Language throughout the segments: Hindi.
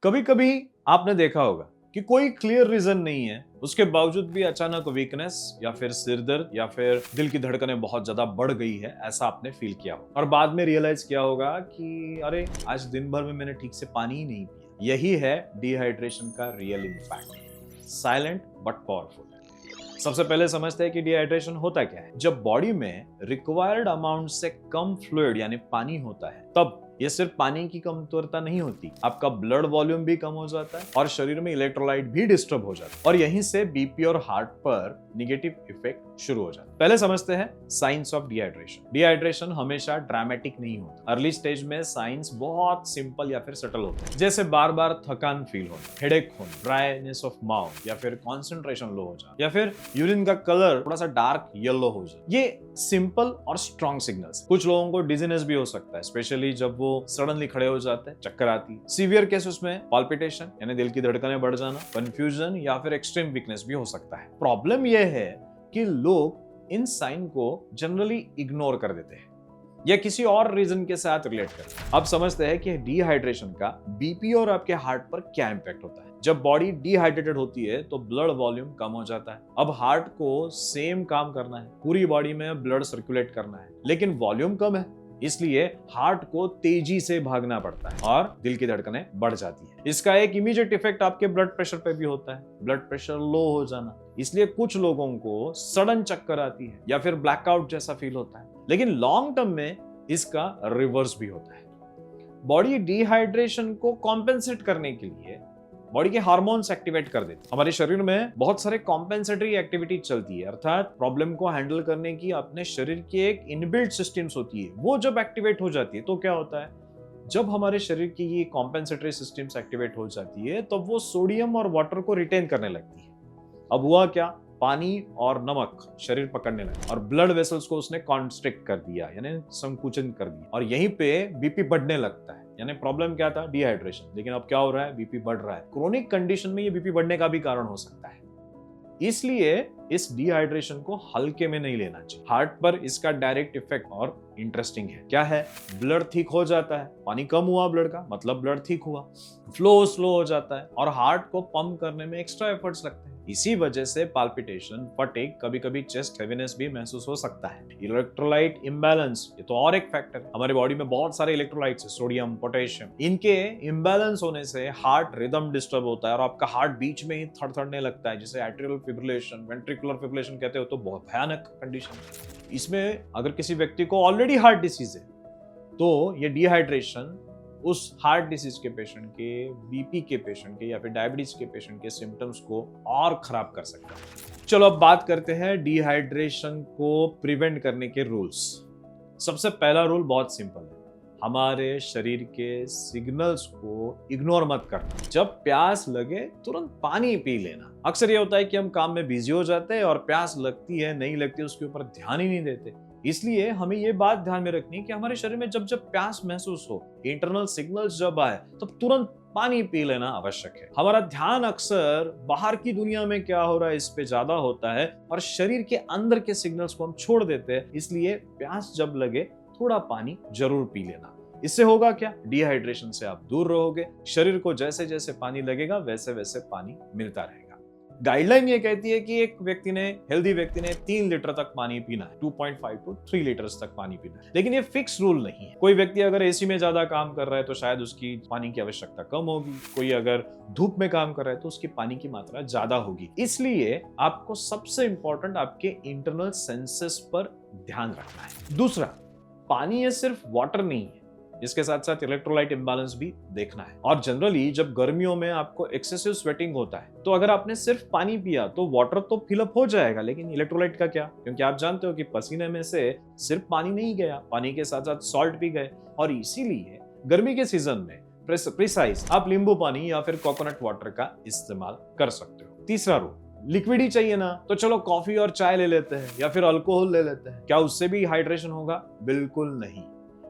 कभी कभी आपने देखा होगा कि कोई क्लियर रीजन नहीं है, उसके बावजूद भी अचानक वीकनेस या फिर सिर दर्द या फिर दिल की धड़कनें बहुत ज्यादा बढ़ गई है, ऐसा आपने फील किया हो और बाद में रियलाइज किया होगा कि अरे आज दिन भर में मैंने ठीक से पानी ही नहीं पिया। यही है डिहाइड्रेशन का real impact, silent but powerful. सबसे पहले समझते हैं कि डिहाइड्रेशन होता क्या है। जब बॉडी में रिक्वायर्ड अमाउंट से कम फ्लूइड यानी पानी होता है, तब ये सिर्फ पानी की कमतरता नहीं होती, आपका ब्लड वॉल्यूम भी कम हो जाता है और शरीर में इलेक्ट्रोलाइट भी डिस्टर्ब हो जाता है और यहीं से बीपी और हार्ट पर नेगेटिव इफेक्ट शुरू हो जाता है। पहले समझते हैं साइंस ऑफ डिहाइड्रेशन। डिहाइड्रेशन हमेशा ड्रामेटिक नहीं होता। अर्ली स्टेज में साइंस बहुत सिंपल या फिर सटल होता है, जैसे बार बार थकान फील होना, हेडेक होना, ड्राइनेस ऑफ माउथ या फिर कॉन्सेंट्रेशन लो हो जाना या फिर यूरिन का कलर थोड़ा सा डार्क येलो हो जाए। ये सिंपल और स्ट्रॉन्ग सिग्नल्स। कुछ लोगों को डिजीनेस भी हो सकता है, स्पेशली जब वो सडनली खड़े हो जाते हैं, चक्कर आती। सीवियर केसेस में पाल्पिटेशन यानी दिल की धड़कनें बढ़ जाना, कंफ्यूजन या फिर एक्सट्रीम वीकनेस भी हो सकता है। प्रॉब्लम यह है कि लोग इन साइन को जनरली इग्नोर कर देते हैं या किसी और रीजन के साथ रिलेट करते हैं। अब समझते हैं कि डिहाइड्रेशन का बीपी और आपके हार्ट पर क्या इंपैक्ट होता है। जब बॉडी डिहाइड्रेटेड होती है तो ब्लड वॉल्यूम कम हो जाता है। अब हार्ट को सेम काम करना है, पूरी बॉडी में ब्लड सर्कुलेट करना है, लेकिन वॉल्यूम कम है, इसलिए हार्ट को तेजी से भागना पड़ता है और दिल की धड़कनें बढ़ जाती है। इसका एक इमीडिएट इफेक्ट आपके ब्लड प्रेशर पे भी होता है, ब्लड प्रेशर लो हो जाना। इसलिए कुछ लोगों को सडन चक्कर आती है या फिर ब्लैकआउट जैसा फील होता है, लेकिन लॉन्ग टर्म में इसका रिवर्स भी होता है। बॉडी डिहाइड्रेशन को कॉम्पेंसेट करने के लिए बॉडी के हार्मोन्स एक्टिवेट कर देते हैं। हमारे शरीर में बहुत सारे कॉम्पेंसेटरी एक्टिविटी चलती है, अर्थात प्रॉब्लम को हैंडल करने की अपने शरीर की एक इनबिल्ट सिस्टम्स होती है। वो जब एक्टिवेट हो जाती है तो क्या होता है, जब हमारे शरीर की ये कॉम्पेंसेटरी सिस्टम्स एक्टिवेट हो जाती है तब वो सोडियम और वाटर को रिटेन करने लगती है। अब हुआ क्या, पानी और नमक शरीर पकड़ने लगा और ब्लड वेसल्स को उसने कॉन्स्ट्रिक्ट कर दिया यानी संकुचन कर दिया और यहीं पे बीपी बढ़ने लगता है। यानी प्रॉब्लम क्या था, डिहाइड्रेशन, लेकिन अब क्या हो रहा है, बीपी बढ़ रहा है। क्रोनिक कंडीशन में ये बीपी बढ़ने का भी कारण हो सकता है, इसलिए इस डिहाइड्रेशन को हल्के में नहीं लेना चाहिए। हार्ट पर इसका डायरेक्ट इफेक्ट और इंटरेस्टिंग है। क्या है, ब्लड थिक हो जाता है, पानी कम हुआ ब्लड का मतलब ब्लड थिक हुआ, फ्लो स्लो हो जाता है और हार्ट को पंप करने में एक्स्ट्रा एफर्ट्स लगते हैं। इसी वजह से पाल्पिटेशन, फटीग, कभी कभी चेस्ट हेवीनेस भी महसूस हो सकता है। इलेक्ट्रोलाइट इम्बैलेंस, ये तो और एक फैक्टर है। हमारी बॉडी में बहुत सारे इलेक्ट्रोलाइट्स है, सोडियम, पोटेशियम, इनके इम्बैलेंस होने से हार्ट रिदम डिस्टर्ब होता है और आपका हार्ट बीच में ही थड़थड़ने लगता है, जिसे एट्रियल फिब्रिलेशन, वेंट्रिकुलर फिब्रिलेशन कहते हो। तो बहुत भयानक कंडीशन है। इसमें अगर किसी व्यक्ति को ऑलरेडी हार्ट डिसीज है तो ये डिहाइड्रेशन उस हार्ट डिसीज के पेशेंट के, बीपी के पेशेंट के या फिर डायबिटीज के पेशेंट के सिम्टम्स को और खराब कर सकता है। चलो अब बात करते हैं डिहाइड्रेशन को प्रिवेंट करने के रूल्स। सबसे पहला रूल बहुत सिंपल है, हमारे शरीर के सिग्नल्स को इग्नोर मत करना। जब प्यास लगे तुरंत पानी पी लेना। अक्सर ये होता है कि हम काम में बिजी हो जाते हैं और प्यास लगती है नहीं लगती उसके ऊपर ध्यान ही नहीं देते। इसलिए हमें ये बात ध्यान में रखनी है कि हमारे शरीर में जब जब प्यास महसूस हो, इंटरनल सिग्नल्स जब आए, तब तुरंत पानी पी लेना आवश्यक है। हमारा ध्यान अक्सर बाहर की दुनिया में क्या हो रहा है इस पे ज्यादा होता है और शरीर के अंदर के सिग्नल्स को हम छोड़ देते हैं। इसलिए प्यास जब लगे थोड़ा पानी जरूर पी लेना। इससे होगा क्या, डिहाइड्रेशन से आप दूर रहोगे। शरीर को जैसे जैसे पानी लगेगा वैसे वैसे पानी मिलता रहेगा। गाइडलाइन ये कहती है कि एक व्यक्ति ने, हेल्दी व्यक्ति ने 3 लीटर तक पानी पीना है, 2.5 to 3 लीटर्स तक पानी पीना है। लेकिन ये फिक्स रूल नहीं है। कोई व्यक्ति अगर एसी में ज्यादा काम कर रहा है तो शायद उसकी पानी की आवश्यकता कम होगी, कोई अगर धूप में काम कर रहा है तो उसकी पानी की मात्रा ज्यादा होगी। इसलिए आपको सबसे इंपॉर्टेंट आपके इंटरनल सेंसेस पर ध्यान रखना है। दूसरा, पानी ये सिर्फ वाटर नहीं है, इसके साथ साथ इलेक्ट्रोलाइट इंबैलेंस भी देखना है। और जनरली जब गर्मियों में आपको एक्सेसिव स्वेटिंग होता है तो अगर आपने सिर्फ पानी पिया तो वाटर तो फिलअप हो जाएगा, लेकिन इलेक्ट्रोलाइट का क्या, क्योंकि आप जानते हो कि पसीने में से सिर्फ पानी नहीं गया, पानी के साथ साथ सॉल्ट भी गए। और इसीलिए गर्मी के सीजन में प्रिसाइज आप नींबू पानी या फिर कोकोनट वाटर का इस्तेमाल कर सकते हो। तीसरा रूल, लिक्विड ही चाहिए ना तो चलो कॉफी और चाय ले लेते हैं या फिर अल्कोहल ले लेते हैं। क्या उससे भी हाइड्रेशन होगा? बिल्कुल नहीं।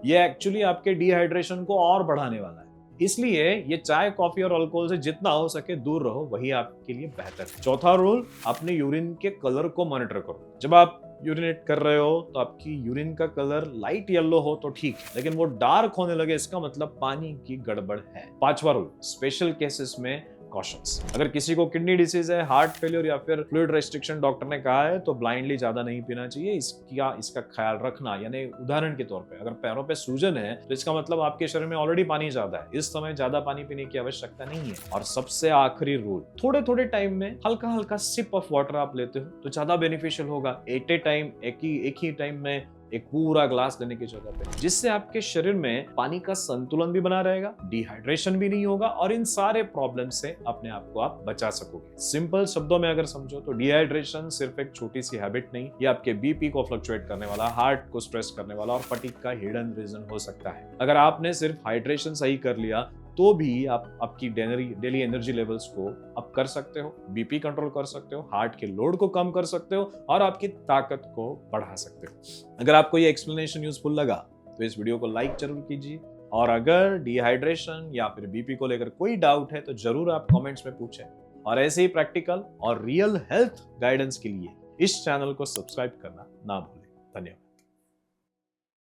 ये एक्चुअली आपके डिहाइड्रेशन को और बढ़ाने वाला है। इसलिए ये चाय, कॉफी और अल्कोहल से जितना हो सके दूर रहो, वही आपके लिए बेहतर है। चौथा रूल, अपने यूरिन के कलर को मॉनिटर करो। जब आप यूरिनेट कर रहे हो तो आपकी यूरिन का कलर लाइट येलो हो तो ठीक है, लेकिन वो डार्क होने लगे इसका मतलब पानी की गड़बड़ है। 5वां रूल, स्पेशल केसेस में कॉशंस। अगर किसी को किडनी डिसीज है, हार्ट फेलियर या फिर फ्लूइड रेस्ट्रिक्शन डॉक्टर ने कहा है तो ब्लाइंडली ज्यादा नहीं पीना चाहिए। इसका ख्याल रखना, यानी उदाहरण के तौर पे अगर पैरों पे सूजन है तो इसका मतलब आपके शरीर में ऑलरेडी पानी ज्यादा है, इस समय ज्यादा पानी पीने की आवश्यकता नहीं है। और सबसे आखिरी रूल, थोड़े थोड़े टाइम में हल्का हल्का सिप ऑफ वाटर आप लेते हो तो ज्यादा बेनिफिशियल होगा। एट ए टाइम, एक ही टाइम में एक पूरा ग्लास लेने की जगह पे, जिससे आपके शरीर में पानी का संतुलन भी बना रहेगा, डिहाइड्रेशन भी नहीं होगा और इन सारे प्रॉब्लम से अपने आप को आप बचा सकोगे। सिंपल शब्दों में अगर समझो तो डिहाइड्रेशन सिर्फ एक छोटी सी हैबिट नहीं, ये आपके बीपी को फ्लक्चुएट करने वाला, हार्ट को स्ट्रेस करने वाला और फटीग का हिडन रीजन हो सकता है। अगर आपने सिर्फ हाइड्रेशन सही कर लिया तो भी आप आपकी डेली एनर्जी लेवल्स को अप कर सकते हो, बीपी कंट्रोल कर सकते हो, हार्ट के लोड को कम कर सकते हो और आपकी ताकत को बढ़ा सकते हो। अगर आपको ये एक्सप्लेनेशन यूजफुल लगा तो इस वीडियो को लाइक जरूर कीजिए, और अगर डिहाइड्रेशन या फिर बीपी को लेकर कोई डाउट है तो जरूर आप कमेंट्स में पूछें। और ऐसे ही प्रैक्टिकल और रियल हेल्थ गाइडेंस के लिए इस चैनल को सब्सक्राइब करना ना भूलें। धन्यवाद।